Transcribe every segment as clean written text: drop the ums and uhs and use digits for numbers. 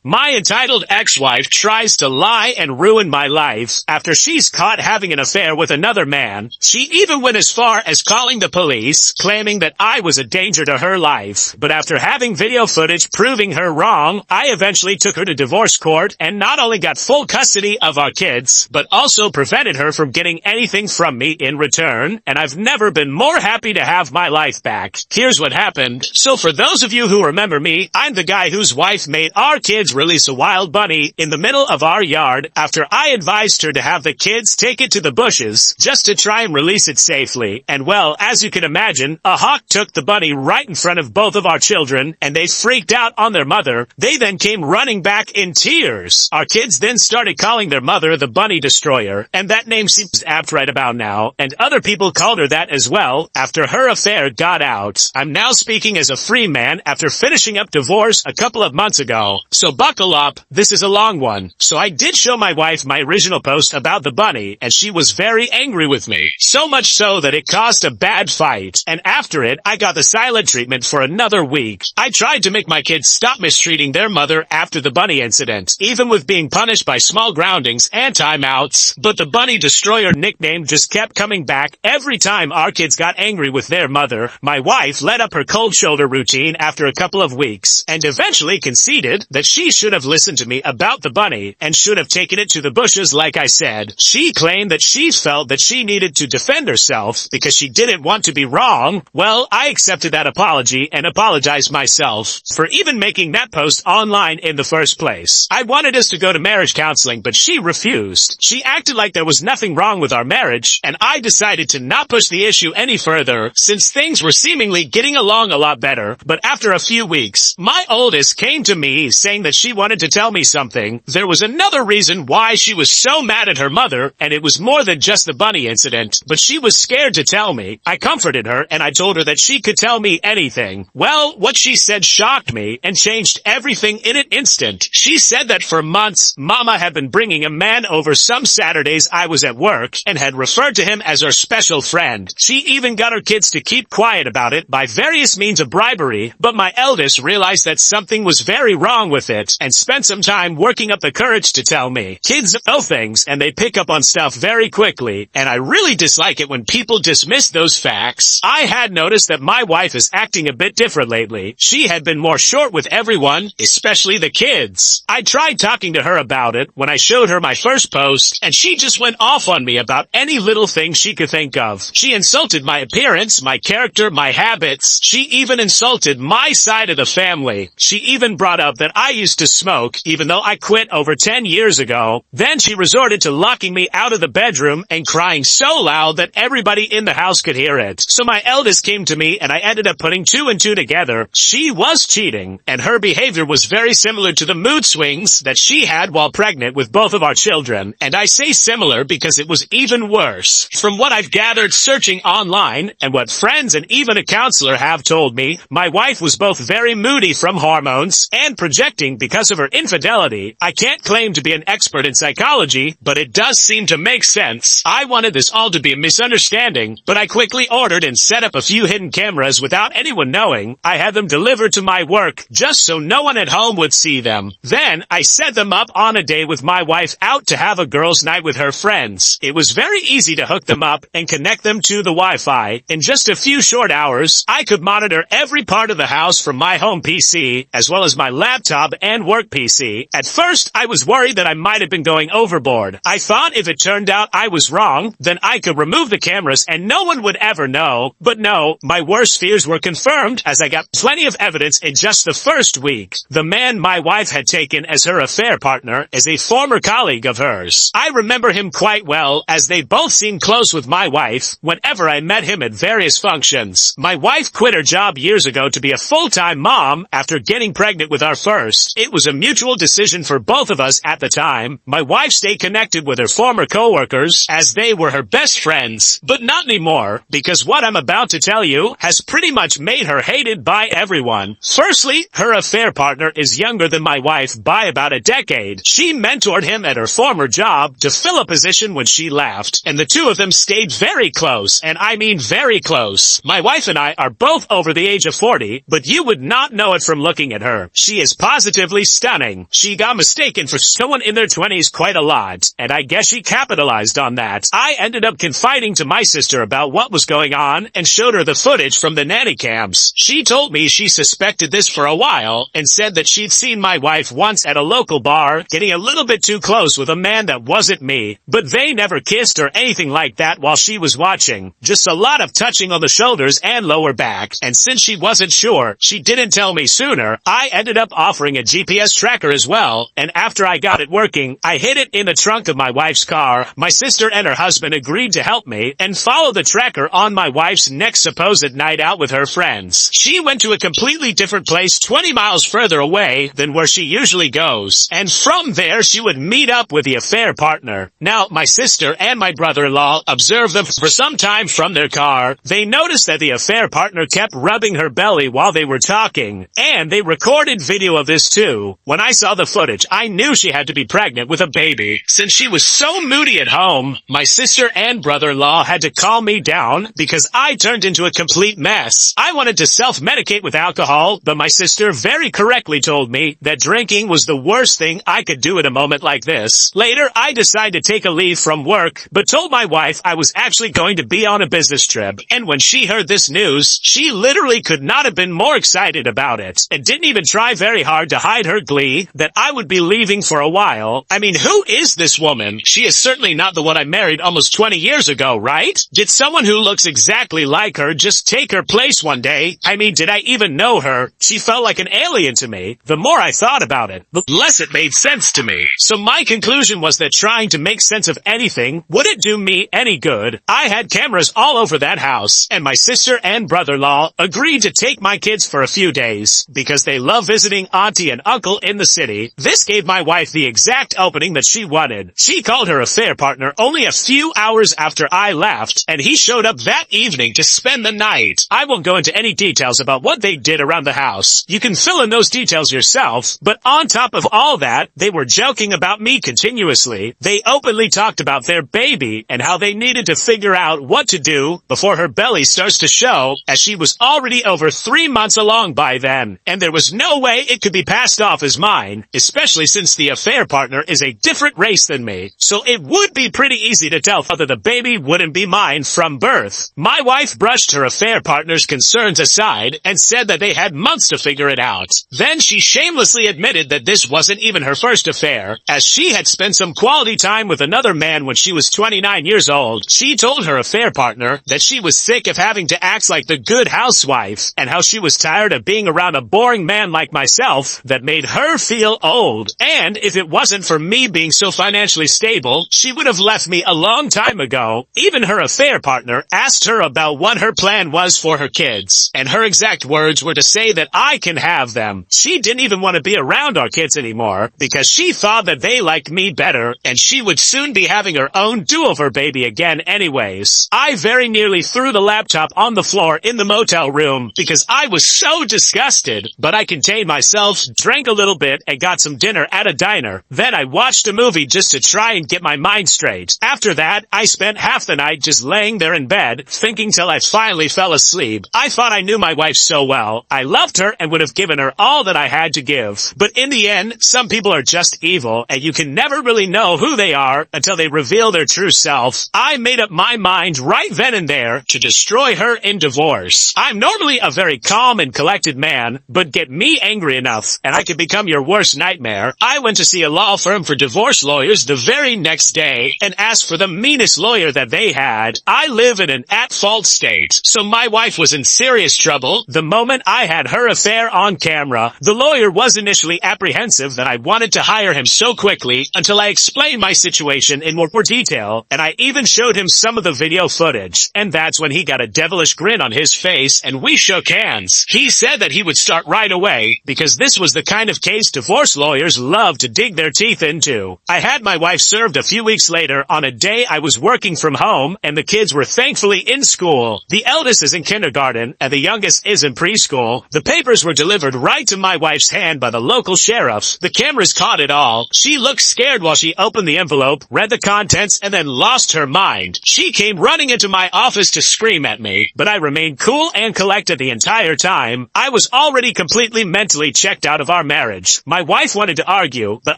My entitled ex-wife tries to lie and ruin my life after she's caught having an affair with another man. She even went as far as calling the police, claiming that I was a danger to her life. But after having video footage proving her wrong, I eventually took her to divorce court and not only got full custody of our kids, but also prevented her from getting anything from me in return. And I've never been more happy to have my life back. Here's what happened. So for those of you who remember me, I'm the guy whose wife made our kids release a wild bunny in the middle of our yard after I advised her to have the kids take it to the bushes just to try and release it safely. And well, as you can imagine, a hawk took the bunny right in front of both of our children and they freaked out on their mother. They then came running back in tears. Our kids then started calling their mother the Bunny Destroyer, and that name seems apt right about now, and other people called her that as well after her affair got out. I'm now speaking as a free man after finishing up divorce a couple of months ago. So buckle up, this is a long one. So I did show my wife my original post about the bunny, and she was very angry with me. So much so that it caused a bad fight, and after it, I got the silent treatment for another week. I tried to make my kids stop mistreating their mother after the bunny incident, even with being punished by small groundings and timeouts, but the Bunny Destroyer nickname just kept coming back every time our kids got angry with their mother. My wife let up her cold shoulder routine after a couple of weeks, and eventually conceded that she should have listened to me about the bunny and should have taken it to the bushes like I said. She claimed that she felt that she needed to defend herself because she didn't want to be wrong. Well, I accepted that apology and apologized myself for even making that post online in the first place. I wanted us to go to marriage counseling, but she refused. She acted like there was nothing wrong with our marriage, and I decided to not push the issue any further since things were seemingly getting along a lot better. But after a few weeks, my oldest came to me saying that she wanted to tell me something. There was another reason why she was so mad at her mother, and it was more than just the bunny incident, but she was scared to tell me. I comforted her, and I told her that she could tell me anything. Well, what she said shocked me and changed everything in an instant. She said that for months, Mama had been bringing a man over some Saturdays I was at work and had referred to him as her special friend. She even got her kids to keep quiet about it by various means of bribery, but my eldest realized that something was very wrong with it and spent some time working up the courage to tell me. Kids know things and they pick up on stuff very quickly, and I really dislike it when people dismiss those facts. I had noticed that my wife is acting a bit different lately. She had been more short with everyone, especially the kids. I tried talking to her about it when I showed her my first post, and she just went off on me about any little thing she could think of. She insulted my appearance, my character, my habits. She even insulted my side of the family. She even brought up that I used to smoke, even though I quit over 10 years ago. Then she resorted to locking me out of the bedroom and crying so loud that everybody in the house could hear it. So my eldest came to me, and I ended up putting two and two together. She was cheating, and her behavior was very similar to the mood swings that she had while pregnant with both of our children. And I say similar because it was even worse. From what I've gathered searching online, and what friends and even a counselor have told me, my wife was both very moody from hormones and projecting because of her infidelity. I can't claim to be an expert in psychology, but it does seem to make sense. I wanted this all to be a misunderstanding, but I quickly ordered and set up a few hidden cameras without anyone knowing. I had them delivered to my work just so no one at home would see them. Then I set them up on a day with my wife out to have a girls' night with her friends. It was very easy to hook them up and connect them to the Wi-Fi. In just a few short hours, I could monitor every part of the house from my home PC, as well as my laptop and work PC. At first, I was worried that I might have been going overboard. I thought if it turned out I was wrong, then I could remove the cameras and no one would ever know. But no, my worst fears were confirmed as I got plenty of evidence in just the first week. The man my wife had taken as her affair partner is a former colleague of hers. I remember him quite well as they both seemed close with my wife whenever I met him at various functions. My wife quit her job years ago to be a full-time mom after getting pregnant with our first. It was a mutual decision for both of us at the time. My wife stayed connected with her former coworkers as they were her best friends, but not anymore, because what I'm about to tell you has pretty much made her hated by everyone. Firstly, her affair partner is younger than my wife by about a decade. She mentored him at her former job to fill a position when she left, and the two of them stayed very close, and I mean very close. My wife and I are both over the age of 40, but you would not know it from looking at her. She is positive objectively stunning. She got mistaken for someone in their 20s quite a lot, and I guess she capitalized on that. I ended up confiding to my sister about what was going on and showed her the footage from the nanny cams. She told me she suspected this for a while and said that she'd seen my wife once at a local bar getting a little bit too close with a man that wasn't me, but they never kissed or anything like that while she was watching. Just a lot of touching on the shoulders and lower back, and since she wasn't sure, she didn't tell me sooner. I ended up offering a GPS tracker as well, and after I got it working, I hid it in the trunk of my wife's car. My sister and her husband agreed to help me and follow the tracker on my wife's next supposed night out with her friends. She went to a completely different place 20 miles further away than where she usually goes, and from there she would meet up with the affair partner. Now, my sister and my brother-in-law observed them for some time from their car. They noticed that the affair partner kept rubbing her belly while they were talking, and they recorded video of this too. When I saw the footage, I knew she had to be pregnant with a baby. Since she was so moody at home, my sister and brother-in-law had to calm me down because I turned into a complete mess. I wanted to self-medicate with alcohol, but my sister very correctly told me that drinking was the worst thing I could do at a moment like this. Later, I decided to take a leave from work, but told my wife I was actually going to be on a business trip. And when she heard this news, she literally could not have been more excited about it, and didn't even try very hard to hide her glee that I would be leaving for a while. I mean, who is this woman? She is certainly not the one I married almost 20 years ago, right? Did someone who looks exactly like her just take her place one day? I mean, did I even know her? She felt like an alien to me. The more I thought about it, the less it made sense to me. So my conclusion was that trying to make sense of anything wouldn't do me any good. I had cameras all over that house, and my sister and brother-in-law agreed to take my kids for a few days because they love visiting auntie and uncle in the city. This gave my wife the exact opening that she wanted. She called her affair partner only a few hours after I left, and he showed up that evening to spend the night. I won't go into any details about what they did around the house. You can fill in those details yourself, but on top of all that, they were joking about me continuously. They openly talked about their baby and how they needed to figure out what to do before her belly starts to show, as she was already over 3 months along by then, and there was no way it could be passed off as mine, especially since the affair partner is a different race than me. So it would be pretty easy to tell whether the baby wouldn't be mine from birth. My wife brushed her affair partner's concerns aside and said that they had months to figure it out. Then she shamelessly admitted that this wasn't even her first affair, as she had spent some quality time with another man when she was 29 years old. She told her affair partner that she was sick of having to act like the good housewife, and how she was tired of being around a boring man like myself that made her feel old. And if it wasn't for me being so financially stable, she would have left me a long time ago. Even her affair partner asked her about what her plan was for her kids, and her exact words were to say that I can have them. She didn't even want to be around our kids anymore because she thought that they liked me better, and she would soon be having her own do-over baby again anyways. I very nearly threw the laptop on the floor in the motel room because I was so disgusted, but I contained myself, drank a little bit, and got some dinner at a diner. Then I watched a movie just to try and get my mind straight. After that, I spent half the night just laying there in bed, thinking till I finally fell asleep. I thought I knew my wife so well. I loved her and would have given her all that I had to give. But in the end, some people are just evil, and you can never really know who they are until they reveal their true self. I made up my mind right then and there to destroy her in divorce. I'm normally a very calm and collected man, but get me angry enough, and I could become your worst nightmare. I went to see a law firm for divorce lawyers the very next day and asked for the meanest lawyer that they had. I live in an at-fault state, so my wife was in serious trouble the moment I had her affair on camera. The lawyer was initially apprehensive that I wanted to hire him so quickly until I explained my situation in more detail, and I even showed him some of the video footage. And that's when he got a devilish grin on his face and we shook hands. He said that he would start right away because this was the kind of case divorce lawyers love to dig their teeth into. I had my wife served a few weeks later on a day I was working from home, and the kids were thankfully in school. The eldest is in kindergarten and the youngest is in preschool. The papers were delivered right to my wife's hand by the local sheriff. The cameras caught it all. She looked scared while she opened the envelope, read the contents, and then lost her mind. She came running into my office to scream at me, but I remained cool and collected the entire time. I was already completely mentally checked out of our our marriage. My wife wanted to argue, but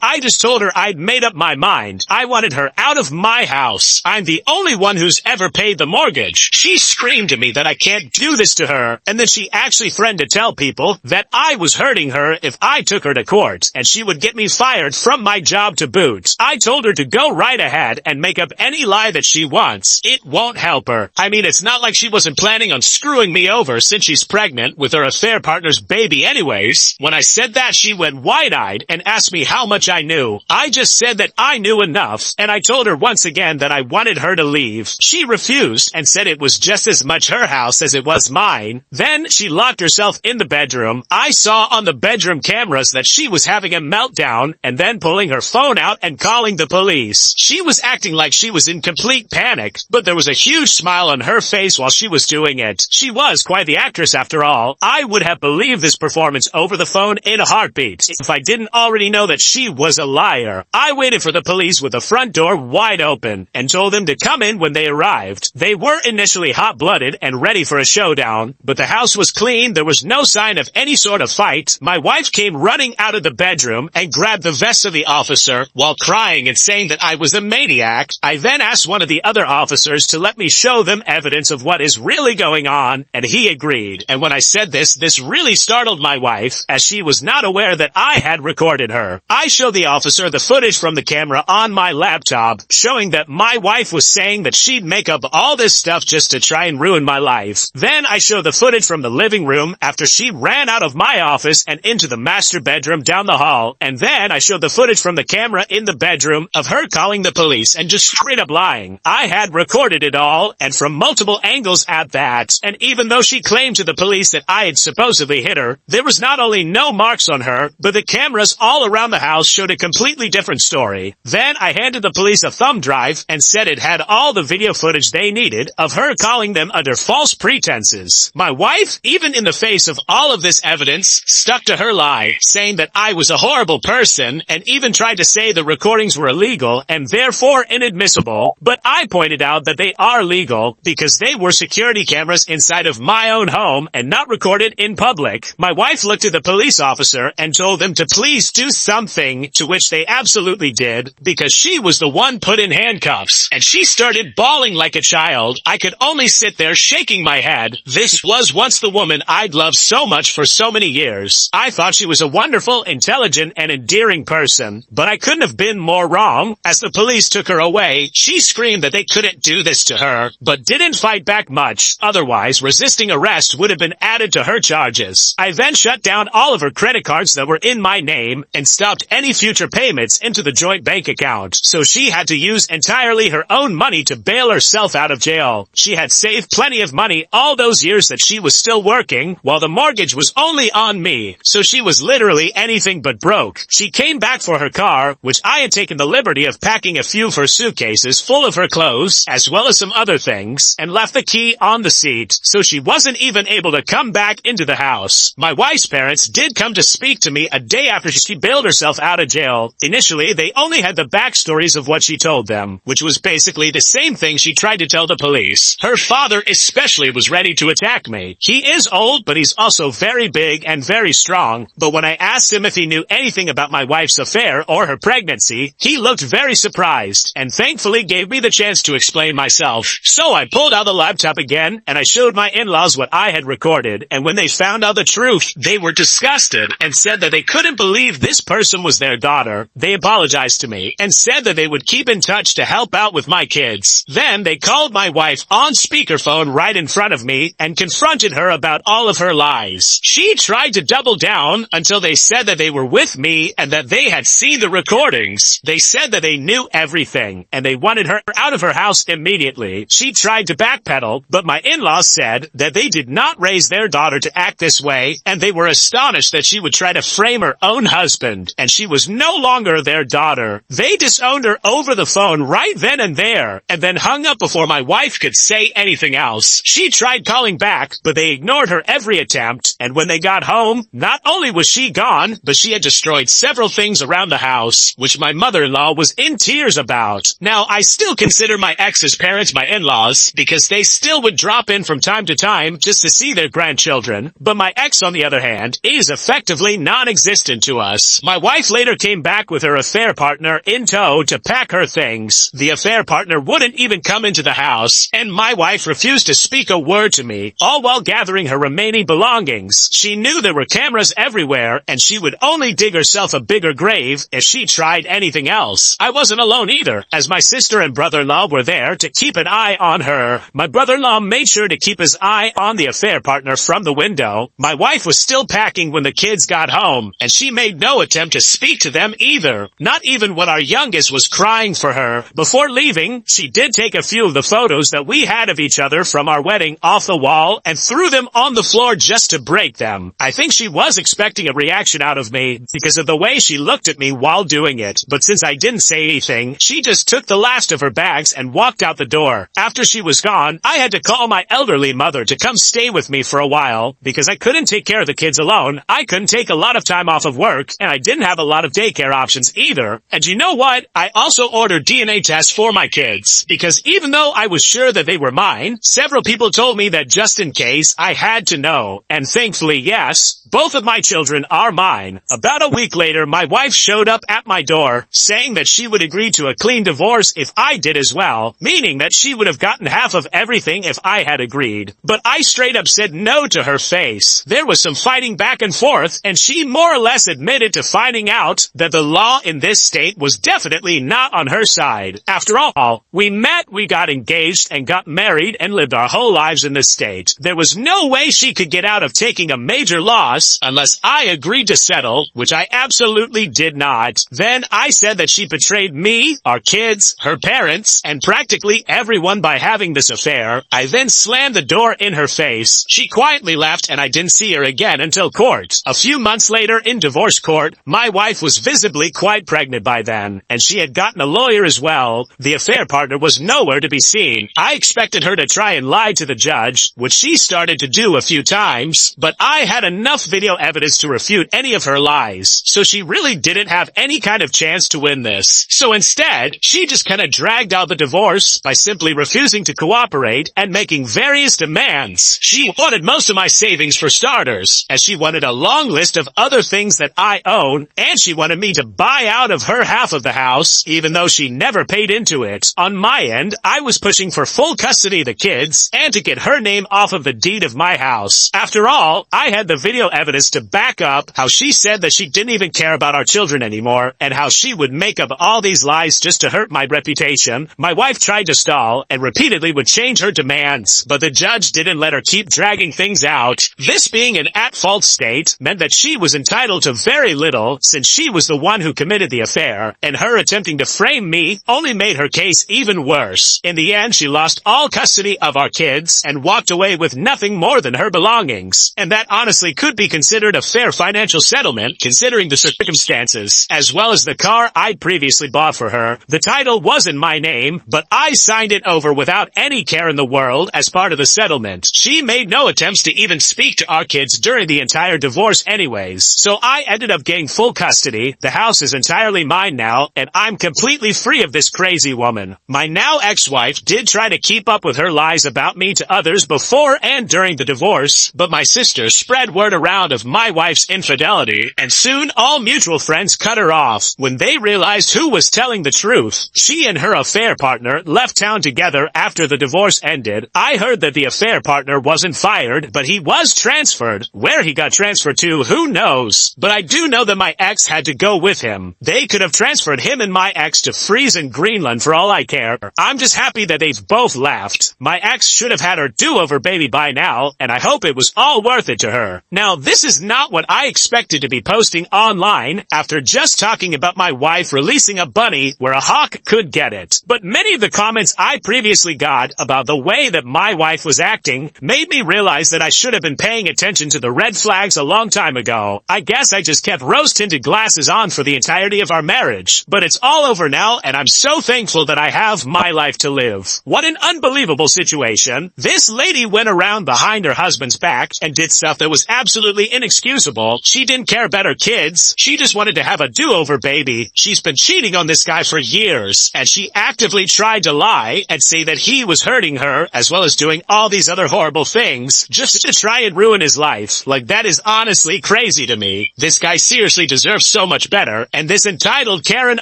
I just told her I'd made up my mind. I wanted her out of my house. I'm the only one who's ever paid the mortgage. She screamed at me that I can't do this to her, and then she actually threatened to tell people that I was hurting her if I took her to court, and she would get me fired from my job to boot. I told her to go right ahead and make up any lie that she wants. It won't help her. I mean, it's not like she wasn't planning on screwing me over since she's pregnant with her affair partner's baby anyways. When I said that, she went wide-eyed and asked me how much I knew. I just said that I knew enough, and I told her once again that I wanted her to leave. She refused and said it was just as much her house as it was mine. Then she locked herself in the bedroom. I saw on the bedroom cameras that she was having a meltdown and then pulling her phone out and calling the police. She was acting like she was in complete panic, but there was a huge smile on her face while she was doing it. She was quite the actress after all. I would have believed this performance over the phone in a heartbeat if I didn't already know that she was a liar. I waited for the police with the front door wide open and told them to come in when they arrived. They were initially hot-blooded and ready for a showdown, but the house was clean. There was no sign of any sort of fight. My wife came running out of the bedroom and grabbed the vest of the officer while crying and saying that I was a maniac. I then asked one of the other officers to let me show them evidence of what is really going on, and he agreed. And when I said this really startled my wife, as she was not aware that I had recorded her. I showed the officer the footage from the camera on my laptop, showing that my wife was saying that she'd make up all this stuff just to try and ruin my life. Then I showed the footage from the living room after she ran out of my office and into the master bedroom down the hall, and then I showed the footage from the camera in the bedroom of her calling the police and just straight up lying. I had recorded it all, and from multiple angles at that, and even though she claimed to the police that I had supposedly hit her, there was not only no marks on her, but the cameras all around the house showed a completely different story. Then I handed the police a thumb drive and said it had all the video footage they needed of her calling them under false pretenses. My wife, even in the face of all of this evidence, stuck to her lie, saying that I was a horrible person, and even tried to say the recordings were illegal and therefore inadmissible, but I pointed out that they are legal because they were security cameras inside of my own home and not recorded in public. My wife looked at the police officer and told them to please do something, to which they absolutely did, because she was the one put in handcuffs, and she started bawling like a child. I could only sit there shaking my head. This was once the woman I'd loved so much for so many years. I thought she was a wonderful, intelligent, and endearing person, but I couldn't have been more wrong. As the police took her away, she screamed that they couldn't do this to her, but didn't fight back much. Otherwise, resisting arrest would have been added to her charges. I then shut down all of her credit cards that were in my name and stopped any future payments into the joint bank account, so she had to use entirely her own money to bail herself out of jail. She had saved plenty of money all those years that she was still working, while the mortgage was only on me, so she was literally anything but broke. She came back for her car, which I had taken the liberty of packing a few of her suitcases full of her clothes, as well as some other things, and left the key on the seat, so she wasn't even able to come back into the house. My wife's parents did come to speak to me a day after she bailed herself out of jail. Initially, they only had the backstories of what she told them, which was basically the same thing she tried to tell the police. Her father especially was ready to attack me. He is old, but he's also very big and very strong, but when I asked him if he knew anything about my wife's affair or her pregnancy, he looked very surprised, and thankfully gave me the chance to explain myself. So I pulled out the laptop again, and I showed my in-laws what I had recorded, and when they found out the truth, they were disgusted and said that they couldn't believe this person was their daughter. They apologized to me and said that they would keep in touch to help out with my kids. Then they called my wife on speakerphone right in front of me and confronted her about all of her lies. She tried to double down until they said that they were with me and that they had seen the recordings. They said that they knew everything and they wanted her out of her house immediately. She tried to backpedal, but my in-laws said that they did not raise their daughter to act this way, and they were astonished that she would try to frame her own husband, and she was no longer their daughter. They disowned her over the phone right then and there, and then hung up before my wife could say anything else. She tried calling back, but they ignored her every attempt, and when they got home, not only was she gone, but she had destroyed several things around the house, which my mother-in-law was in tears about. Now, I still consider my ex's parents my in-laws, because they still would drop in from time to time just to see their grandchildren, but my ex, on the other hand, is effectively virtually non-existent to us. My wife later came back with her affair partner in tow to pack her things. The affair partner wouldn't even come into the house, and my wife refused to speak a word to me, all while gathering her remaining belongings. She knew there were cameras everywhere, and she would only dig herself a bigger grave if she tried anything else. I wasn't alone either, as my sister and brother-in-law were there to keep an eye on her. My brother-in-law made sure to keep his eye on the affair partner from the window. My wife was still packing when the kids got home, and she made no attempt to speak to them either, not even when our youngest was crying for her. Before leaving, she did take a few of the photos that we had of each other from our wedding off the wall and threw them on the floor just to break them. I think she was expecting a reaction out of me because of the way she looked at me while doing it, but since I didn't say anything, she just took the last of her bags and walked out the door. After she was gone, I had to call my elderly mother to come stay with me for a while because I couldn't take care of the kids alone. I couldn't take a lot of time off of work, and I didn't have a lot of daycare options either. And you know what? I also ordered DNA tests for my kids because even though I was sure that they were mine, several people told me that just in case I had to know. And thankfully, yes, both of my children are mine. About a week later, my wife showed up at my door saying that she would agree to a clean divorce if I did as well, meaning that she would have gotten half of everything if I had agreed. But I straight up said no to her face. There was some fighting back and forth, and she more or less admitted to finding out that the law in this state was definitely not on her side. After all, we met, we got engaged, and got married and lived our whole lives in this state. There was no way she could get out of taking a major loss unless I agreed to settle, which I absolutely did not. Then I said that she betrayed me, our kids, her parents, and practically everyone by having this affair. I then slammed the door in her face. She quietly left and I didn't see her again until court. A few months later in divorce court, my wife was visibly quite pregnant by then, and she had gotten a lawyer as well. The affair partner was nowhere to be seen. I expected her to try and lie to the judge, which she started to do a few times, but I had enough video evidence to refute any of her lies, so she really didn't have any kind of chance to win this. So instead, she just kind of dragged out the divorce by simply refusing to cooperate and making various demands. She wanted most of my savings for starters, as she wanted a long list of other things that I own, and she wanted me to buy out of her half of the house, even though she never paid into it. On my end, I was pushing for full custody of the kids and to get her name off of the deed of my house. After all, I had the video evidence to back up how she said that she didn't even care about our children anymore, and how she would make up all these lies just to hurt my reputation. My wife tried to stall and repeatedly would change her demands, but the judge didn't let her keep dragging things out. This being an at-fault state meant that she was entitled to very little since she was the one who committed the affair, and her attempting to frame me only made her case even worse. In the end, she lost all custody of our kids and walked away with nothing more than her belongings, and that honestly could be considered a fair financial settlement considering the circumstances, as well as the car I'd previously bought for her. The title was in my name, but I signed it over without any care in the world as part of the settlement. She made no attempts to even speak to our kids during the entire divorce anyways, so I ended up getting full custody. The house is entirely mine now, and I'm completely free of this crazy woman. My now ex-wife did try to keep up with her lies about me to others before and during the divorce, but my sister spread word around of my wife's infidelity, and soon all mutual friends cut her off. When they realized who was telling the truth, she and her affair partner left town together after the divorce ended. I heard that the affair partner wasn't fired, but he was transferred. Where he got transferred to, who knows? But I do know that my ex had to go with him. They could have transferred him and my ex to freeze in Greenland for all I care. I'm just happy that they've both left. My ex should have had her do-over baby by now, and I hope it was all worth it to her. Now, this is not what I expected to be posting online after just talking about my wife releasing a bunny where a hawk could get it. But many of the comments I previously got about the way that my wife was acting made me realize that I should have been paying attention to the red flags a long time ago. I guess I just kept rose-tinted glasses on for the entirety of our marriage. But it's all over now, and I'm so thankful that I have my life to live. What an unbelievable situation. This lady went around behind her husband's back and did stuff that was absolutely inexcusable. She didn't care about her kids. She just wanted to have a do-over baby. She's been cheating on this guy for years, and she actively tried to lie and say that he was hurting her, as well as doing all these other horrible things, just to try and ruin his life. Like, that is honestly crazy. crazy to me. This guy seriously deserves so much better, and this entitled Karen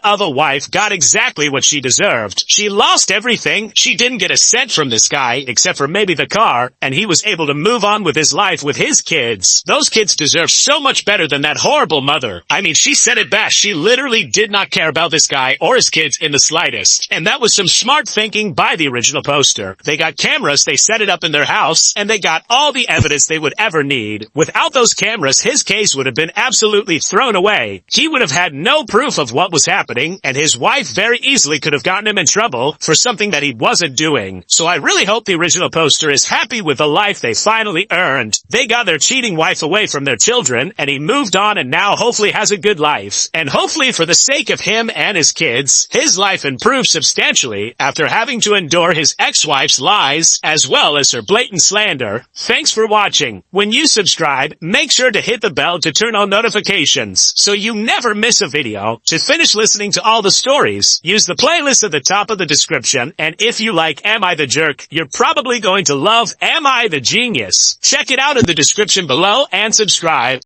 of a wife got exactly what she deserved. She lost everything. She didn't get a cent from this guy, except for maybe the car, and he was able to move on with his life with his kids. Those kids deserve so much better than that horrible mother. I mean, she said it best. She literally did not care about this guy or his kids in the slightest. And that was some smart thinking by the original poster. They got cameras, they set it up in their house, and they got all the evidence they would ever need. Without those cameras, his case would have been absolutely thrown away. He would have had no proof of what was happening, and his wife very easily could have gotten him in trouble for something that he wasn't doing. So I really hope the original poster is happy with the life they finally earned. They got their cheating wife away from their children, and he moved on and now hopefully has a good life. And hopefully for the sake of him and his kids, his life improved substantially after having to endure his ex-wife's lies as well as her blatant slander. Thanks for watching. When you subscribe, make sure to hit the bell to turn on notifications so you never miss a video. To finish listening to all the stories, use the playlist at the top of the description, and if you like Am I the Jerk, you're probably going to love Am I the Genius. Check it out in the description below and subscribe.